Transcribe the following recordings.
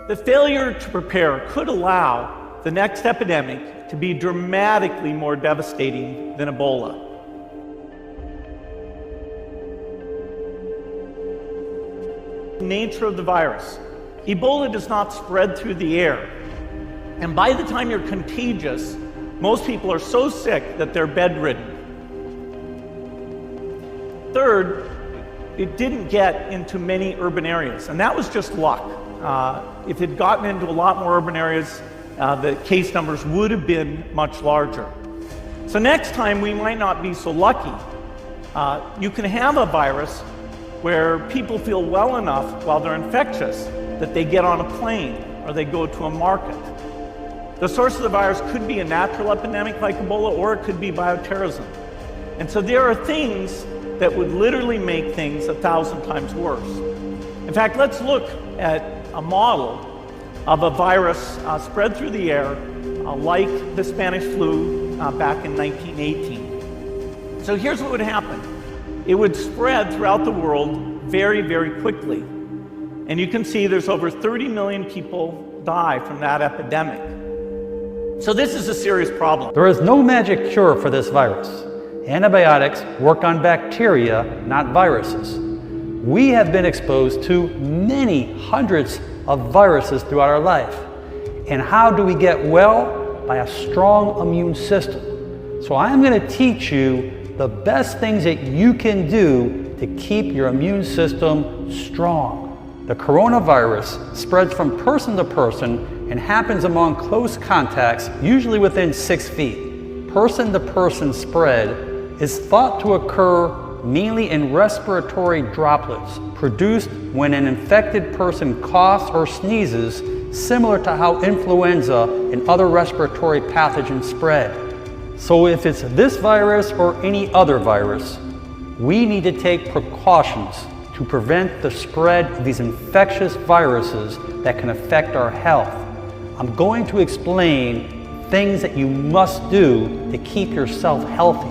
The failure to prepare could allow the next epidemic to be dramatically more devastating than Ebola. The nature of the virus. Ebola does not spread through the air. And by the time you're contagious, most people are so sick that they're bedridden. Third, it didn't get into many urban areas, and that was just luck. If it had gotten into a lot more urban areas, the case numbers would have been much larger. So next time we might not be so lucky. You can have a virus where people feel well enough while they're infectious that they get on a plane or they go to a market. The source of the virus could be a natural epidemic like Ebola, or it could be bioterrorism. And so there are things that would literally make things 1,000 times worse. In fact, let's look at a model of a virus spread through the air like the Spanish flu back in 1918. So here's what would happen. It would spread throughout the world very, very quickly. And you can see there's over 30 million people die from that epidemic. So this is a serious problem. There is no magic cure for this virus. Antibiotics work on bacteria, not viruses. We have been exposed to many hundreds of viruses throughout our life. And how do we get well? By a strong immune system. So I am going to teach you the best things that you can do to keep your immune system strong. The coronavirus spreads from person to person and happens among close contacts, usually within 6 feet. Person-to-person spread is thought to occur mainly in respiratory droplets produced when an infected person coughs or sneezes, similar to how influenza and other respiratory pathogens spread. So if it's this virus or any other virus, we need to take precautions to prevent the spread of these infectious viruses that can affect our health. I'm going to explain things that you must do to keep yourself healthy.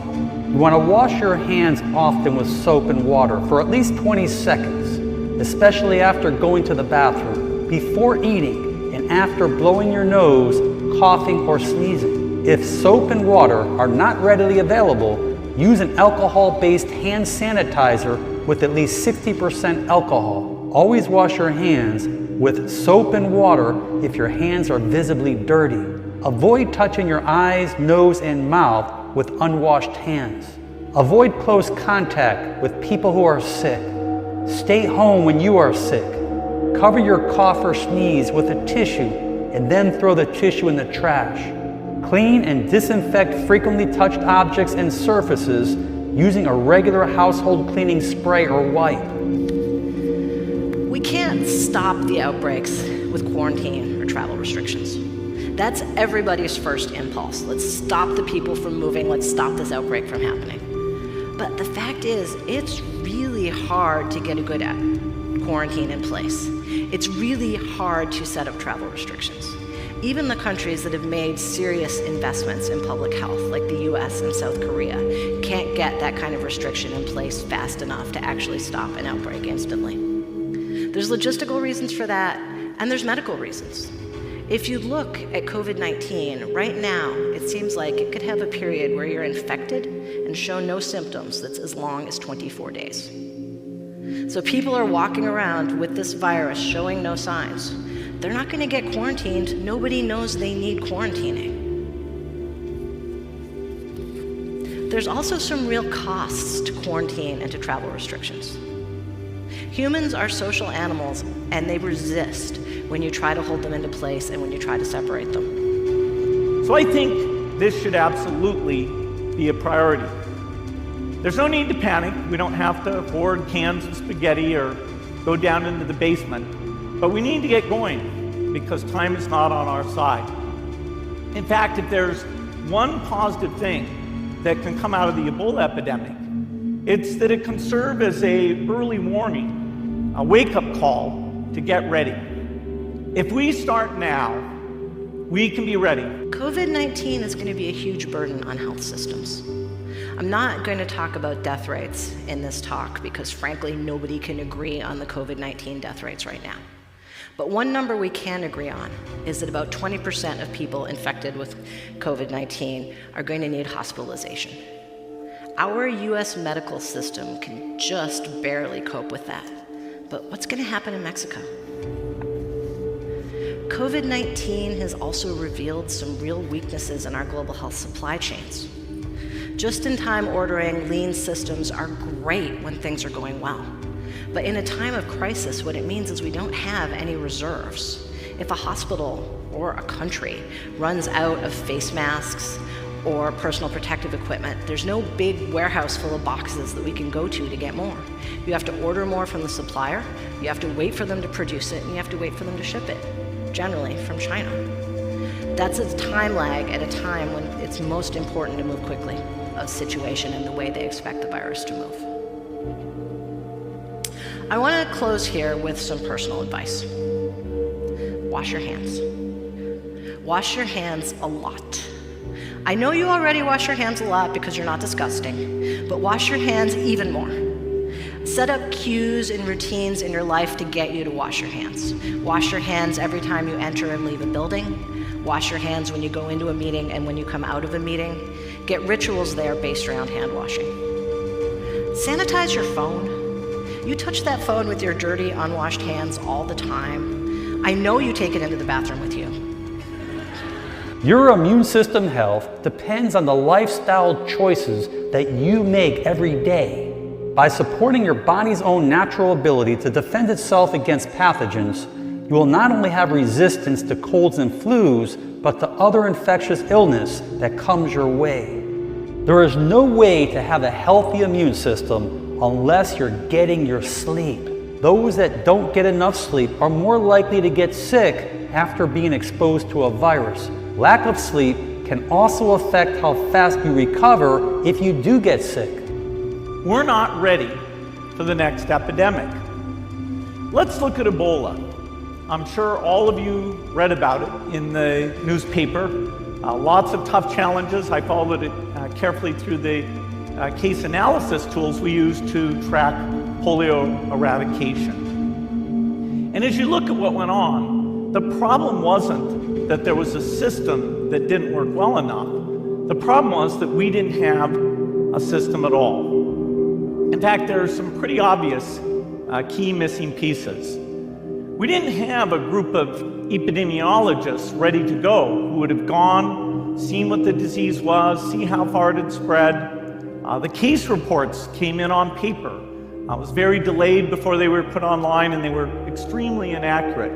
You want to wash your hands often with soap and water for at least 20 seconds, especially after going to the bathroom, before eating, and after blowing your nose, coughing, or sneezing. If soap and water are not readily available, use an alcohol-based hand sanitizer with at least 60% alcohol. Always wash your hands with soap and water if your hands are visibly dirty. Avoid touching your eyes, nose, and mouth with unwashed hands. Avoid close contact with people who are sick. Stay home when you are sick. Cover your cough or sneeze with a tissue and then throw the tissue in the trash. Clean and disinfect frequently touched objects and surfaces using a regular household cleaning spray or wipe. We can't stop the outbreaks with quarantine or travel restrictions. That's everybody's first impulse. Let's stop the people from moving. Let's stop this outbreak from happening. But the fact is, it's really hard to get a good quarantine in place. It's really hard to set up travel restrictions. Even the countries that have made serious investments in public health, like the US and South Korea, can't get that kind of restriction in place fast enough to actually stop an outbreak instantly. There's logistical reasons for that, and there's medical reasons. If you look at COVID-19, right now, it seems like it could have a period where you're infected and show no symptoms that's as long as 24 days. So people are walking around with this virus showing no signs. They're not going to get quarantined. Nobody knows they need quarantining. There's also some real costs to quarantine and to travel restrictions. Humans are social animals, and they resist when you try to hold them into place and when you try to separate them. So I think this should absolutely be a priority. There's no need to panic. We don't have to hoard cans of spaghetti or go down into the basement. But we need to get going because time is not on our side. In fact, if there's one positive thing that can come out of the Ebola epidemic, it's that it can serve as an early warning, a wake-up call to get ready. If we start now, we can be ready. COVID-19 is going to be a huge burden on health systems. I'm not going to talk about death rates in this talk because frankly, nobody can agree on the COVID-19 death rates right now. But one number we can agree on is that about 20% of people infected with COVID-19 are going to need hospitalization. Our US medical system can just barely cope with that. But what's going to happen in Mexico? COVID-19 has also revealed some real weaknesses in our global health supply chains. Just-in-time ordering, lean systems are great when things are going well. But in a time of crisis, what it means is we don't have any reserves. If a hospital or a country runs out of face masks or personal protective equipment, there's no big warehouse full of boxes that we can go to get more. You have to order more from the supplier, you have to wait for them to produce it, and you have to wait for them to ship it, generally from China. That's a time lag at a time when it's most important to move quickly, a situation and the way they expect the virus to move. I want to close here with some personal advice. Wash your hands. Wash your hands a lot. I know you already wash your hands a lot because you're not disgusting, but wash your hands even more. Set up cues and routines in your life to get you to wash your hands. Wash your hands every time you enter and leave a building. Wash your hands when you go into a meeting and when you come out of a meeting. Get rituals there based around hand washing. Sanitize your phone. You touch that phone with your dirty, unwashed hands all the time. I know you take it into the bathroom with you. Your immune system health depends on the lifestyle choices that you make every day. By supporting your body's own natural ability to defend itself against pathogens, you will not only have resistance to colds and flus, but to other infectious illness that comes your way. There is no way to have a healthy immune system unless you're getting your sleep. Those that don't get enough sleep are more likely to get sick after being exposed to a virus. Lack of sleep can also affect how fast you recover if you do get sick. We're not ready for the next epidemic. Let's look at Ebola. I'm sure all of you read about it in the newspaper. Lots of tough challenges. I followed it carefully through the case analysis tools we use to track polio eradication. And as you look at what went on, the problem wasn't that there was a system that didn't work well enough. The problem was that we didn't have a system at all. In fact, there are some pretty obvious key missing pieces. We didn't have a group of epidemiologists ready to go who would have gone, seen what the disease was, see how far it had spread. The case reports came in on paper. It was very delayed before they were put online, and they were extremely inaccurate.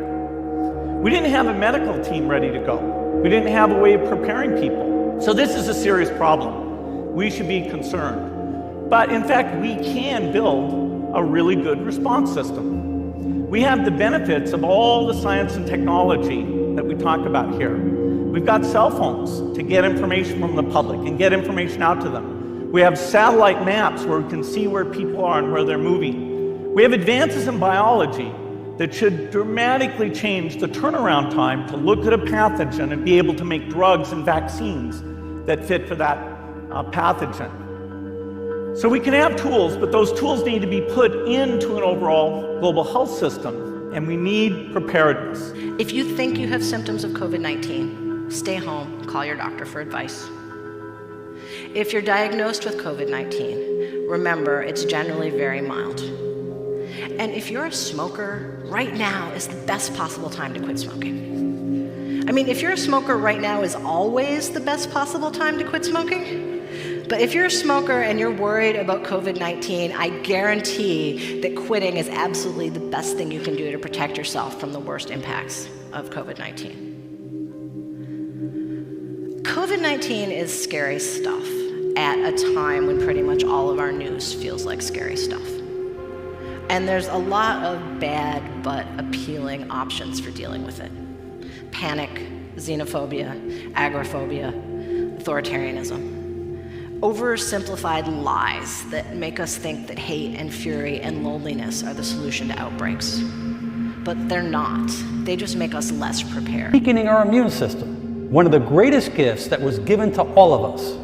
We didn't have a medical team ready to go. We didn't have a way of preparing people. So this is a serious problem. We should be concerned. But in fact, we can build a really good response system. We have the benefits of all the science and technology that we talk about here. We've got cell phones to get information from the public and get information out to them. We have satellite maps where we can see where people are and where they're moving. We have advances in biology that should dramatically change the turnaround time to look at a pathogen and be able to make drugs and vaccines that fit for that pathogen. So we can have tools, but those tools need to be put into an overall global health system, and we need preparedness. If you think you have symptoms of COVID-19, stay home, call your doctor for advice. If you're diagnosed with COVID-19, remember it's generally very mild. And if you're a smoker, right now is the best possible time to quit smoking. I mean, if you're a smoker, right now is always the best possible time to quit smoking. But if you're a smoker and you're worried about COVID-19, I guarantee that quitting is absolutely the best thing you can do to protect yourself from the worst impacts of COVID-19. COVID-19 is scary stuff at a time when pretty much all of our news feels like scary stuff. And there's a lot of bad but appealing options for dealing with it. Panic, xenophobia, agoraphobia, authoritarianism. Oversimplified lies that make us think that hate and fury and loneliness are the solution to outbreaks. But they're not. They just make us less prepared. Weakening our immune system. One of the greatest gifts that was given to all of us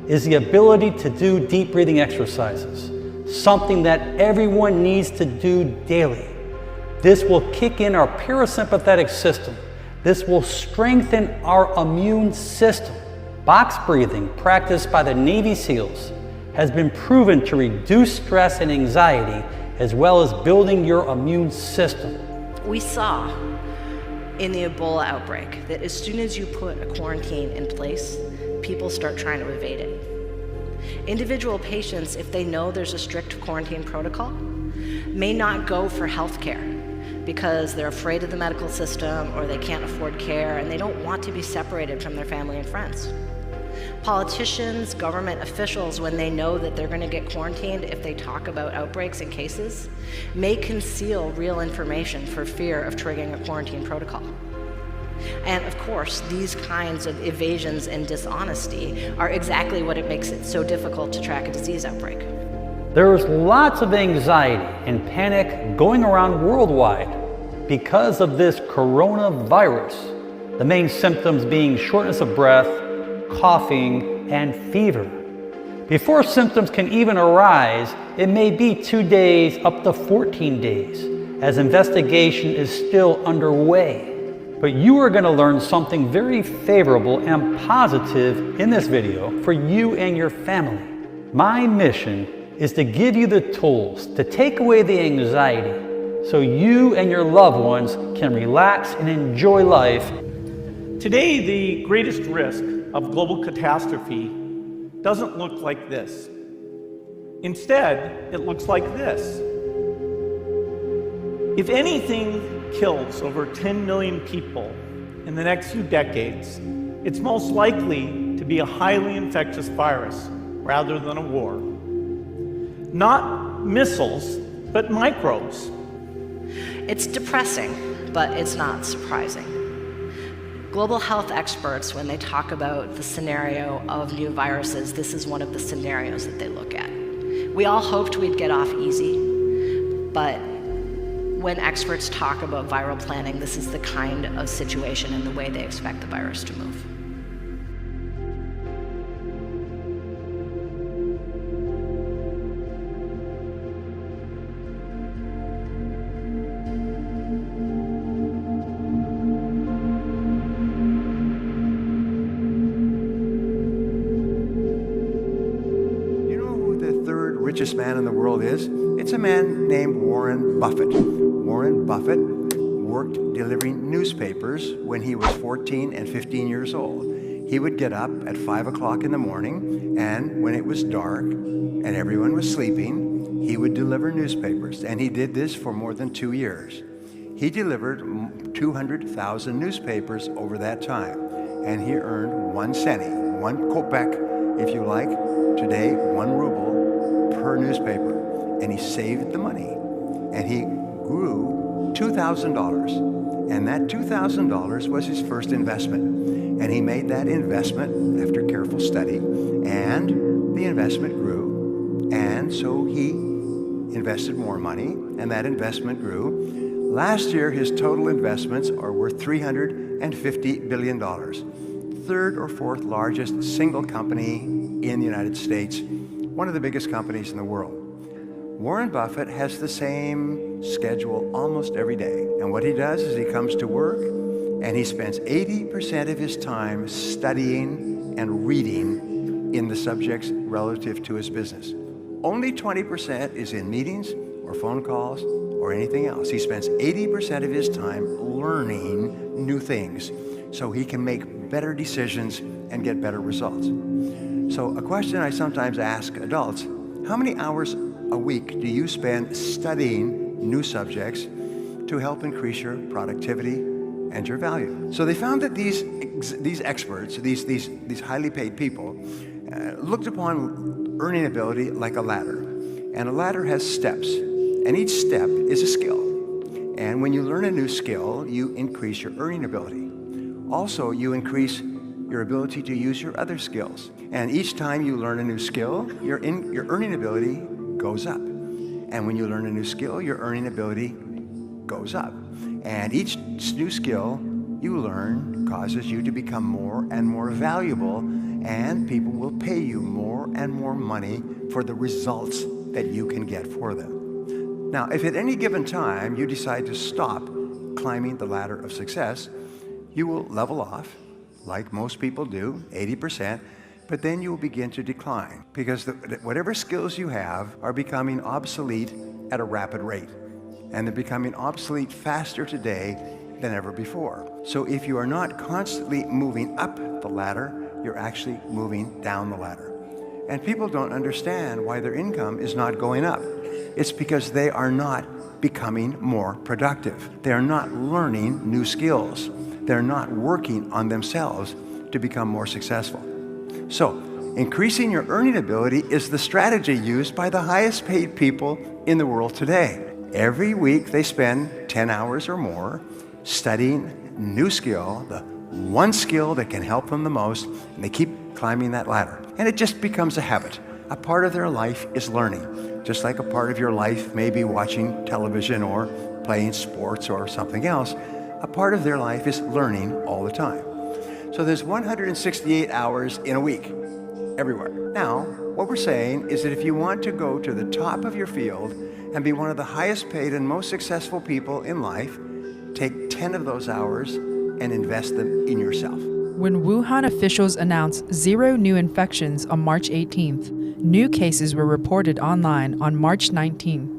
is the ability to do deep breathing exercises, something that everyone needs to do daily. This will kick in our parasympathetic system. This will strengthen our immune system. Box breathing, practiced by the Navy SEALs, has been proven to reduce stress and anxiety, as well as building your immune system. We saw in the Ebola outbreak that as soon as you put a quarantine in place, people start trying to evade it. Individual patients, if they know there's a strict quarantine protocol, may not go for health care because they're afraid of the medical system or they can't afford care and they don't want to be separated from their family and friends. Politicians, government officials, when they know that they're going to get quarantined if they talk about outbreaks and cases, may conceal real information for fear of triggering a quarantine protocol. And of course, these kinds of evasions and dishonesty are exactly what it makes it so difficult to track a disease outbreak. There's lots of anxiety and panic going around worldwide because of this coronavirus, the main symptoms being shortness of breath, coughing, and fever. Before symptoms can even arise, it may be 2 days up to 14 days, as investigation is still underway. But you are going to learn something very favorable and positive in this video for you and your family. My mission is to give you the tools to take away the anxiety so you and your loved ones can relax and enjoy life. Today, the greatest risk of global catastrophe doesn't look like this. Instead, it looks like this. If anything kills over 10 million people in the next few decades, it's most likely to be a highly infectious virus rather than a war. Not missiles, but microbes. It's depressing, but it's not surprising. Global health experts, when they talk about the scenario of new viruses, this is one of the scenarios that they look at. We all hoped we'd get off easy, but when experts talk about viral planning, this is the kind of situation and the way they expect the virus to move. Richest man in the world is? It's a man named Warren Buffett. Warren Buffett worked delivering newspapers when he was 14 and 15 years old. He would get up at 5 o'clock in the morning, and when it was dark and everyone was sleeping, he would deliver newspapers. And he did this for more than 2 years. He delivered 200,000 newspapers over that time, and he earned 1 cent, 1 kopeck, if you like, today 1 ruble per newspaper, and he saved the money, and he grew $2,000, and that $2,000 was his first investment, and he made that investment after careful study, and the investment grew, and so he invested more money, and that investment grew. Last year, his total investments are worth $350 billion, third or fourth largest single company in the United States, one of the biggest companies in the world. Warren Buffett has the same schedule almost every day. And what he does is he comes to work and he spends 80% of his time studying and reading in the subjects relative to his business. Only 20% is in meetings or phone calls or anything else. He spends 80% of his time learning new things so he can make better decisions and get better results. So a question I sometimes ask adults, how many hours a week do you spend studying new subjects to help increase your productivity and your value? So they found that these experts, these highly paid people, looked upon earning ability like a ladder. And a ladder has steps, and each step is a skill. And when you learn a new skill, you increase your earning ability. Also, you increase your ability to use your other skills. And each time you learn a new skill, your earning ability goes up. And when you learn a new skill, your earning ability goes up. And each new skill you learn causes you to become more and more valuable, and people will pay you more and more money for the results that you can get for them. Now, if at any given time you decide to stop climbing the ladder of success, you will level off, like most people do, 80%, but then you will begin to decline because whatever skills you have are becoming obsolete at a rapid rate. And they're becoming obsolete faster today than ever before. So if you are not constantly moving up the ladder, you're actually moving down the ladder. And people don't understand why their income is not going up. It's because they are not becoming more productive. They are not learning new skills. They're not working on themselves to become more successful. So, increasing your earning ability is the strategy used by the highest paid people in the world today. Every week they spend 10 hours or more studying new skill, the one skill that can help them the most, and they keep climbing that ladder. And it just becomes a habit. A part of their life is learning, just like a part of your life may be watching television or playing sports or something else. A part of their life is learning all the time. So there's 168 hours in a week, everywhere. Now, what we're saying is that if you want to go to the top of your field and be one of the highest paid and most successful people in life, take 10 of those hours and invest them in yourself. When Wuhan officials announced 0 new infections on March 18th, new cases were reported online on March 19th.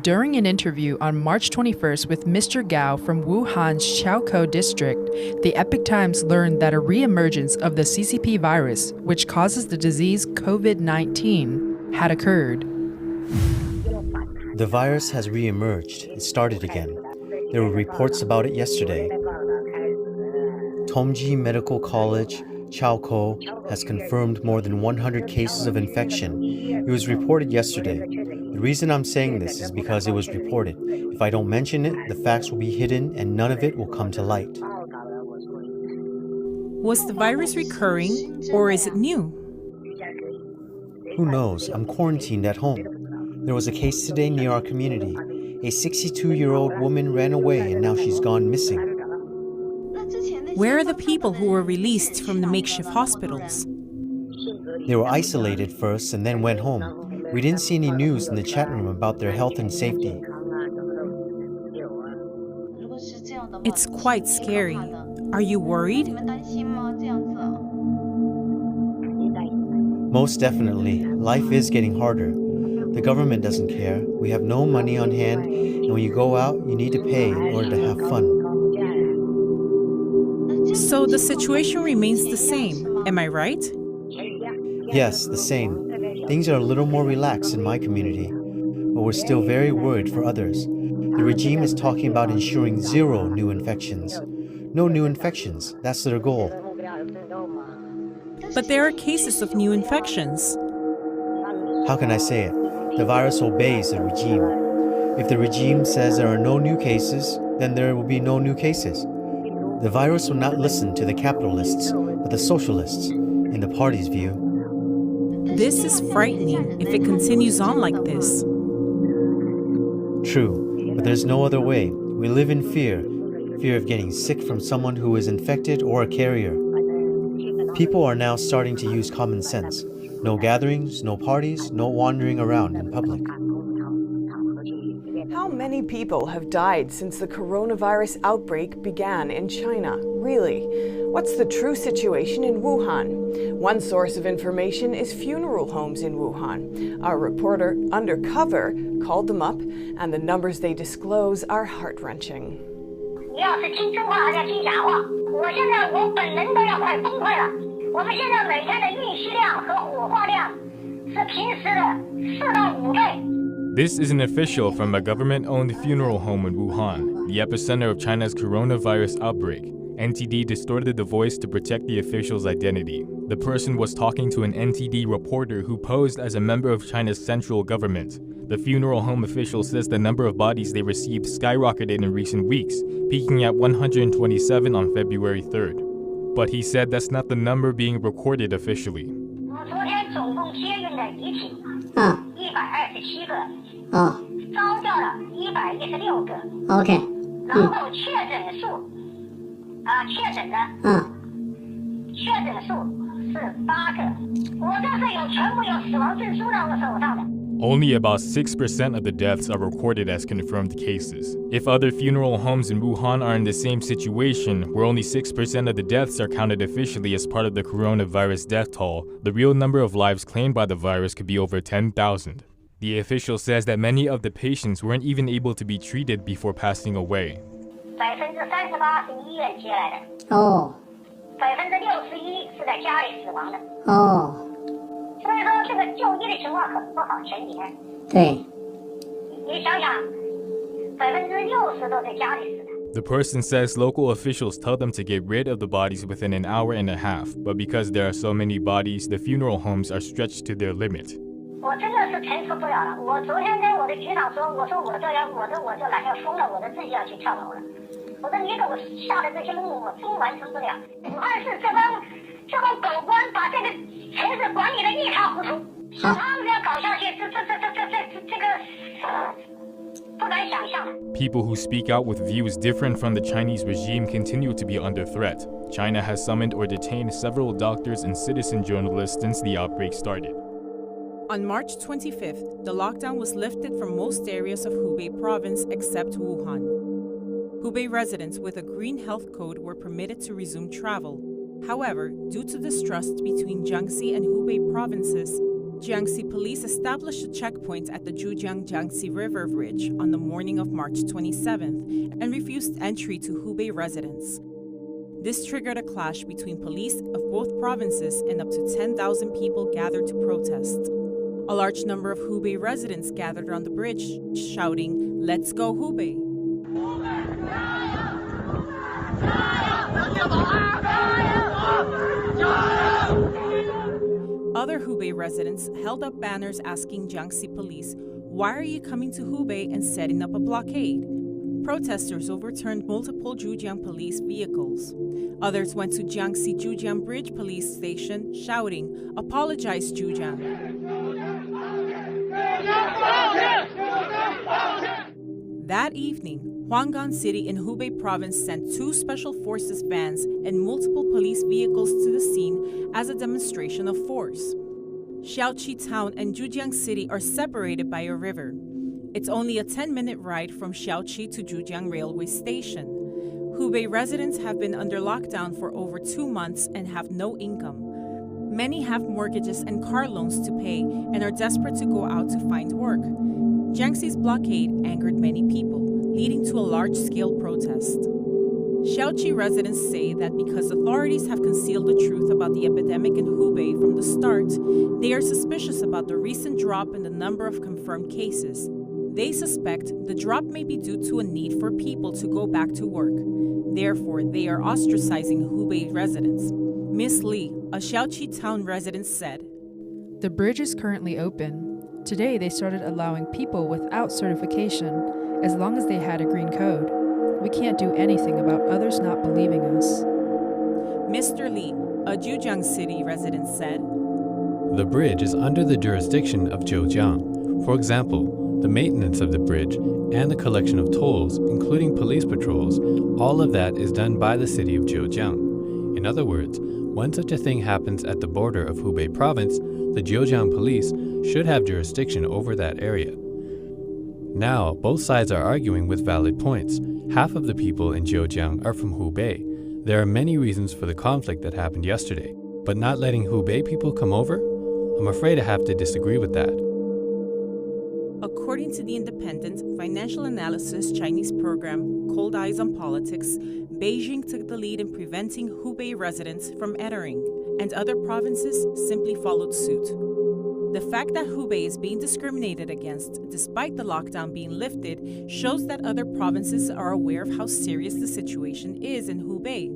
During an interview on March 21st with Mr. Gao from Wuhan's Chaokou district, the Epoch Times learned that a re-emergence of the CCP virus, which causes the disease COVID-19, had occurred. The virus has re-emerged. It started again. There were reports about it yesterday. Tongji Medical College, Chaokou, has confirmed more than 100 cases of infection. It was reported yesterday. The reason I'm saying this is because it was reported. If I don't mention it, the facts will be hidden and none of it will come to light. Was the virus recurring or is it new? Who knows? I'm quarantined at home. There was a case today near our community. A 62-year-old woman ran away and now she's gone missing. Where are the people who were released from the makeshift hospitals? They were isolated first and then went home. We didn't see any news in the chat room about their health and safety. It's quite scary. Are you worried? Most definitely. Life is getting harder. The government doesn't care. We have no money on hand, and when you go out, you need to pay in order to have fun. So the situation remains the same, am I right? Yes, the same. Things are a little more relaxed in my community, but we're still very worried for others. The regime is talking about ensuring 0 new infections. No new infections, that's their goal. But there are cases of new infections. How can I say it? The virus obeys the regime. If the regime says there are no new cases, then there will be no new cases. The virus will not listen to the capitalists, but the socialists, in the party's view. This is frightening if it continues on like this. True, but there's no other way. We live in fear. Fear of getting sick from someone who is infected or a carrier. People are now starting to use common sense. No gatherings, no parties, no wandering around in public. How many people have died since the coronavirus outbreak began in China? Really? What's the true situation in Wuhan? One source of information is funeral homes in Wuhan. Our reporter, Undercover, called them up, and the numbers they disclose are heart-wrenching. This is an official from a government-owned funeral home in Wuhan, the epicenter of China's coronavirus outbreak. NTD distorted the voice to protect the official's identity. The person was talking to an NTD reporter who posed as a member of China's central government. The funeral home official says the number of bodies they received skyrocketed in recent weeks, peaking at 127 on February 3rd. But he said that's not the number being recorded officially. Only about 6% of the deaths are recorded as confirmed cases. If other funeral homes in Wuhan are in the same situation, where only 6% of the deaths are counted officially as part of the coronavirus death toll, the real number of lives claimed by the virus could be over 10,000. The official says that many of the patients weren't even able to be treated before passing away. 38%是医院接来的。61%是在家里死亡的。所以说这个就医的情况很不好，前几天。对。你想想，60%都在家里死的。 The person says local officials tell them to get rid of the bodies within an hour and a half, but because there are so many bodies, the funeral homes are stretched to their limit. 我真的是承受不了了。我昨天跟我的局长说，我说我就懒要疯了，我自己要去跳楼了。我说你给我下的这些任务，我真完成不了。二是这帮狗官把这个城市管理的一塌糊涂，他们这样搞下去，这个不敢想象。 People who speak out with views different from the Chinese regime continue to be under threat. China has summoned or detained several doctors and citizen journalists since the outbreak started. On March 25th, the lockdown was lifted from most areas of Hubei province except Wuhan. Hubei residents with a green health code were permitted to resume travel. However, due to distrust between Jiangxi and Hubei provinces, Jiangxi police established a checkpoint at the Zhujiang-Jiangxi River Bridge on the morning of March 27th and refused entry to Hubei residents. This triggered a clash between police of both provinces, and up to 10,000 people gathered to protest. A large number of Hubei residents gathered on the bridge, shouting, "Let's go Hubei!" Other Hubei residents held up banners asking Jiangxi police, "Why are you coming to Hubei and setting up a blockade?" Protesters overturned multiple Zhujiang police vehicles. Others went to Jiangxi Zhujiang Bridge police station shouting, "Apologize, Zhujiang." That evening, Huanggang City in Hubei province sent 2 special forces vans and multiple police vehicles to the scene as a demonstration of force. Xiaoqi town and Zhujiang City are separated by a river. It's only a 10-minute ride from Xiaoqi to Zhujiang railway station. Hubei residents have been under lockdown for over 2 months and have no income. Many have mortgages and car loans to pay and are desperate to go out to find work. Jiangxi's blockade angered many people, leading to a large-scale protest. Xiaoqi residents say that because authorities have concealed the truth about the epidemic in Hubei from the start, they are suspicious about the recent drop in the number of confirmed cases. They suspect the drop may be due to a need for people to go back to work. Therefore, they are ostracizing Hubei residents. Miss Li, a Xiaoqi town resident, said, The bridge is currently open. Today, they started allowing people without certification, as long as they had a green code. We can't do anything about others not believing us. Mr. Li, a Zhujiang City resident, said, The bridge is under the jurisdiction of Zhejiang. For example, the maintenance of the bridge and the collection of tolls, including police patrols, all of that is done by the city of Zhejiang. In other words, when such a thing happens at the border of Hubei province, the Zhejiang police should have jurisdiction over that area. Now, both sides are arguing with valid points. Half of the people in Zhejiang are from Hubei. There are many reasons for the conflict that happened yesterday, but not letting Hubei people come over? I'm afraid I have to disagree with that. According to the independent financial analysis Chinese program Cold Eyes on Politics, Beijing took the lead in preventing Hubei residents from entering, and other provinces simply followed suit. The fact that Hubei is being discriminated against, despite the lockdown being lifted, shows that other provinces are aware of how serious the situation is in Hubei.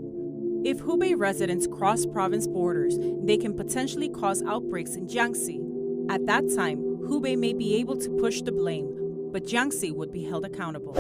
If Hubei residents cross province borders, they can potentially cause outbreaks in Jiangxi. At that time, Hubei may be able to push the blame, but Jiangxi would be held accountable.